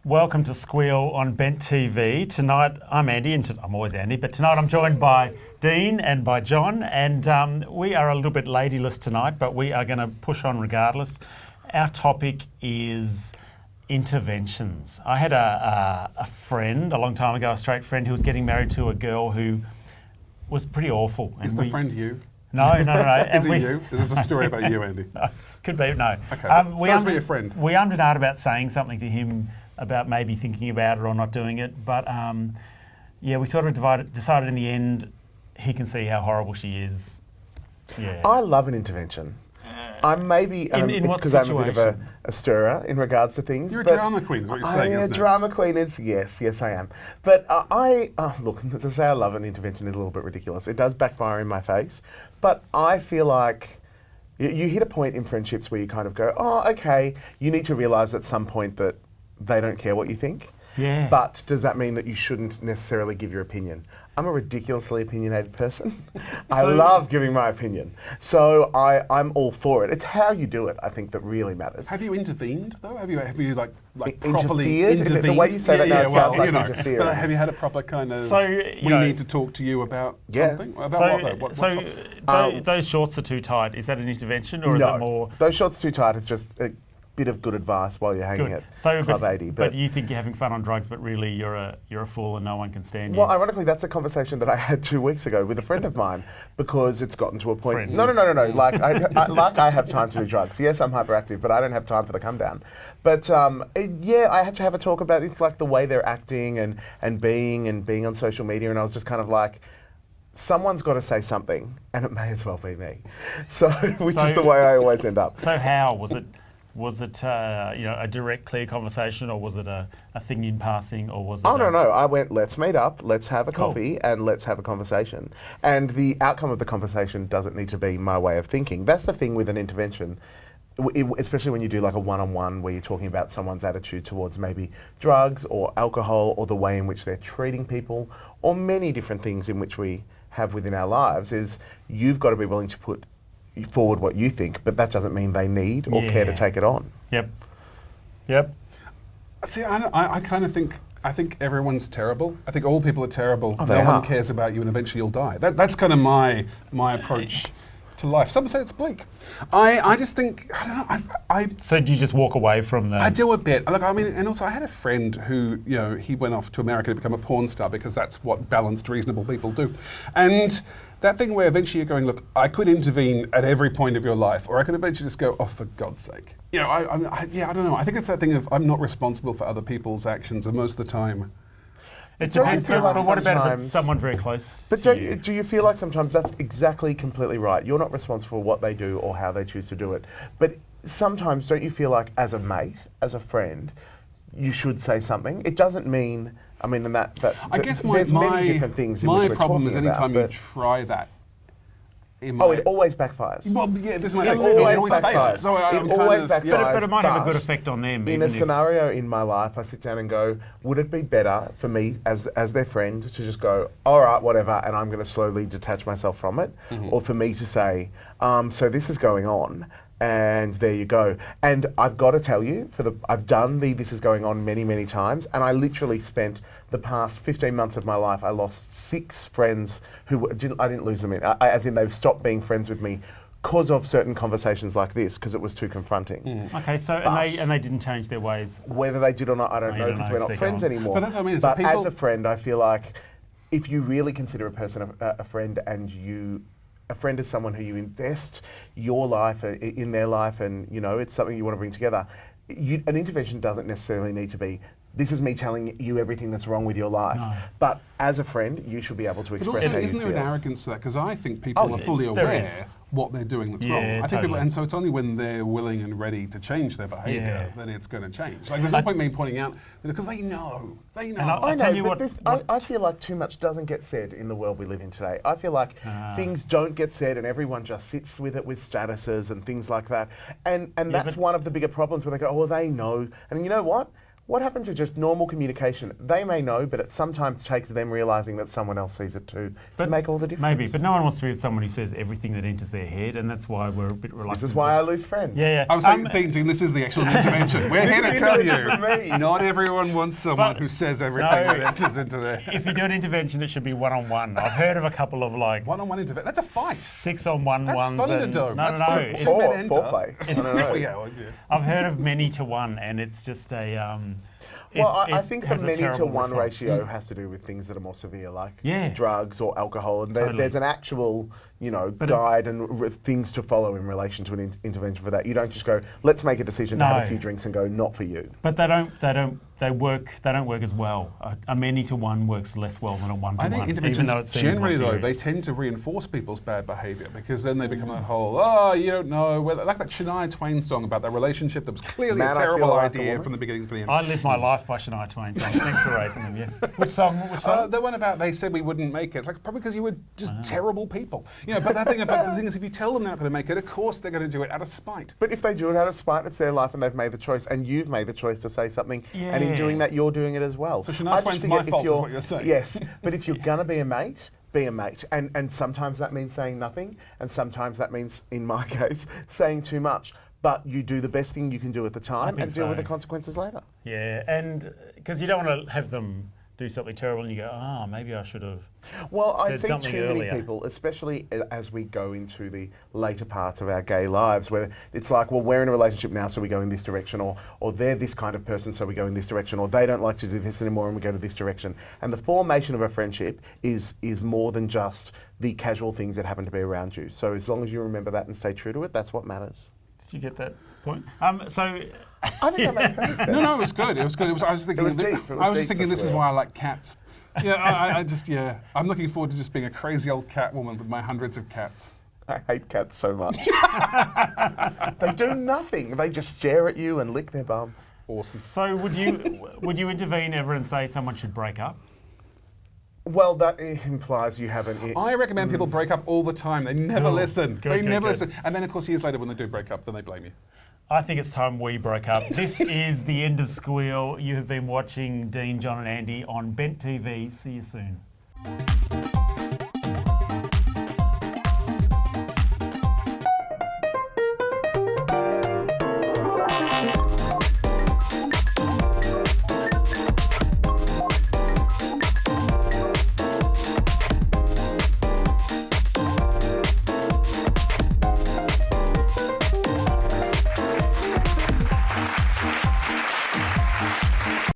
Welcome to Squeal on Bent TV. Tonight, I'm Andy, and I'm always Andy, but tonight I'm joined by Dean and by John, and we are a little bit ladyless tonight, but we are going to push on regardless. Our topic is interventions. I had a friend a long time ago, a straight friend, who was getting married to a girl who was pretty awful. Is the friend you? No. Is it you? Is this a story about you, Andy? No, could be, no. Okay, starts with your friend. We ummed and ahed about saying something to him about maybe thinking about it or not doing it, but we sort of decided in the end he can see how horrible she is. Yeah. I love an intervention. I'm maybe, it's because I'm a bit of a stirrer in regards to things. You're a drama queen, is what you're saying, isn't it? Drama queen is, yes I am. But look, to say I love an intervention is a little bit ridiculous. It does backfire in my face, but I feel like you hit a point in friendships where you kind of go, oh, okay, you need to realise at some point that they don't care what you think. Yeah. But does that mean that you shouldn't necessarily give your opinion? I'm a ridiculously opinionated person. I love giving my opinion. So I'm all for it. It's how you do it, I think, that really matters. Have you intervened, though? Have you like properly interfered? The way you say that now, it sounds like interfering. But have you had a proper kind of, we need to talk to you about something? About what though? Those shorts are too tight. Is that an intervention, or is it more? Those shorts are too tight. It's just a bit of good advice while you're hanging at Club 80. But you think you're having fun on drugs, but really you're a fool and no one can stand you. Well, ironically, that's a conversation that I had 2 weeks ago with a friend of mine, because it's gotten to a point. Friend. No. Like I have time to do drugs. Yes, I'm hyperactive, but I don't have time for the come down. But I had to have a talk about it's like the way they're acting and being on social media, and I was just kind of like, someone's got to say something, and it may as well be me. So, which is the way I always end up. So how was it? Was it a direct, clear conversation, or was it a thing in passing, or was it? Oh no! I went, let's meet up, let's have a coffee, and let's have a conversation. And the outcome of the conversation doesn't need to be my way of thinking. That's the thing with an intervention, especially when you do like a one-on-one where you're talking about someone's attitude towards maybe drugs or alcohol, or the way in which they're treating people, or many different things in which we have within our lives. Is you've got to be willing to put forward what you think, but that doesn't mean they need or care to take it on. Yep. See, I kind of think, I think everyone's terrible. I think all people are terrible. Oh, no one cares about you, and eventually you'll die. That's kind of my approach to life. Some say it's bleak. I just think, I don't know. So do you just walk away from that? I do a bit. Look, I mean, and also I had a friend who, he went off to America to become a porn star because that's what balanced, reasonable people do. And that thing where eventually you're going, look, I could intervene at every point of your life, or I could eventually just go, oh, for God's sake. I don't know. I think it's that thing of I'm not responsible for other people's actions, and most of the time. It depends. But what about if it's someone very close to you? Do you feel like sometimes that's exactly completely right? You're not responsible for what they do or how they choose to do it. But sometimes don't you feel like as a mate, as a friend, you should say something? It doesn't mean, I guess there's many different things in which we're talking about. My problem is anytime you try that. It always backfires. Well, yeah, this is it always backfires. So it always backfires. But it might have a good effect on them. In a scenario in my life, I sit down and go, would it be better for me as their friend to just go, all right, whatever, and I'm going to slowly detach myself from it, or for me to say, so this is going on, and there you go. And I've got to tell you, I've done this is going on many, many times, and I literally spent the past 15 months of my life, I lost 6 friends I didn't lose them as in they've stopped being friends with me because of certain conversations like this, because it was too confronting. Okay, so and they didn't change their ways. Whether they did or not, I don't know, because we're not friends anymore. But that's what I mean. But as a friend, I feel like if you really consider a person a friend, and a friend is someone who you invest your life in their life, and it's something you want to bring together. An intervention doesn't necessarily need to be, this is me telling you everything that's wrong with your life. No. But as a friend, you should be able to express how you feel. Isn't there an arrogance to that? Because I think people are fully aware what they're doing that's wrong. I think people, and so it's only when they're willing and ready to change their behaviour that it's going to change. Like, there's no point me pointing out, because they know. And I'll tell you what, I feel like too much doesn't get said in the world we live in today. I feel like things don't get said, and everyone just sits with it with statuses and things like that. And that's one of the bigger problems, where they go, oh, well, they know. And you know what? what happened to just normal communication? They may know, but it sometimes takes them realising that someone else sees it too to make all the difference. Maybe, but no one wants to be with someone who says everything that enters their head, and that's why we're a bit reluctant. This is why I lose friends. Yeah. I'm saying, Dean, this is the actual intervention. We're here to tell you, not everyone wants someone who says everything that enters into their head. If you do an intervention, it should be one-on-one. I've heard of a couple of like one-on-one intervention. That's a fight. 6-on-1 That's ones. Thunderdome. No, That's Foreplay. I don't know. Yeah. I've heard of many to one, and it's just a. I think the has a many to terrible one response. ratio has to do with things that are more severe, like Yeah. drugs or alcohol, and Totally. there's an actual, guide and things to follow in relation to an intervention for that. You don't just go, let's make a decision to have No. a few drinks and go, not for you. But they don't work as well. A many to one works less well than a one to I one. think even interventions though it seems generally, more though, they serious. tend to reinforce people's bad behaviour because then they become that whole, you don't know, like that Shania Twain song about that relationship that was clearly Man, a I feel terrible like a idea woman. from the beginning to the end. I live my life by Shania Twain songs. Thanks for raising them. Yes. Which song? The one about they said we wouldn't make it. It's like probably because you were just terrible people. But the thing is, if you tell them they're not going to make it, of course they're going to do it out of spite. But if they do it out of spite, it's their life and they've made the choice, and you've made the choice to say something, and in doing that, you're doing it as well. So Shania Twain's my fault is what you're saying. Yes, but if you're going to be a mate, be a mate. And sometimes that means saying nothing, and sometimes that means, in my case, saying too much. But you do the best thing you can do at the time and deal with the consequences later. Yeah, and because you don't want to have them do something terrible and you go, maybe I should have. Well, I said see something too earlier. many people, especially as we go into the later parts of our gay lives, where it's like, well, we're in a relationship now, so we go in this direction, or they're this kind of person, so we go in this direction, or they don't like to do this anymore, and we go to this direction. And the formation of a friendship is more than just the casual things that happen to be around you. So as long as you remember that and stay true to it, that's what matters. Did you get that point? So. I think that made perfect sense. No, it was good. It was good. I was thinking. It was deep. I was just thinking. This is Squeal. why I like cats. I'm looking forward to just being a crazy old cat woman with my hundreds of cats. I hate cats so much. They do nothing. They just stare at you and lick their bums. Awesome. So would you intervene ever and say someone should break up? Well, that implies you haven't. I recommend people break up all the time. They never Cool. listen. Good, They good, never good. listen. And then, of course, years later, when they do break up, then they blame you. I think it's time we broke up. This is the end of Squeal. You have been watching Dean, John and Andy on Bent TV. See you soon.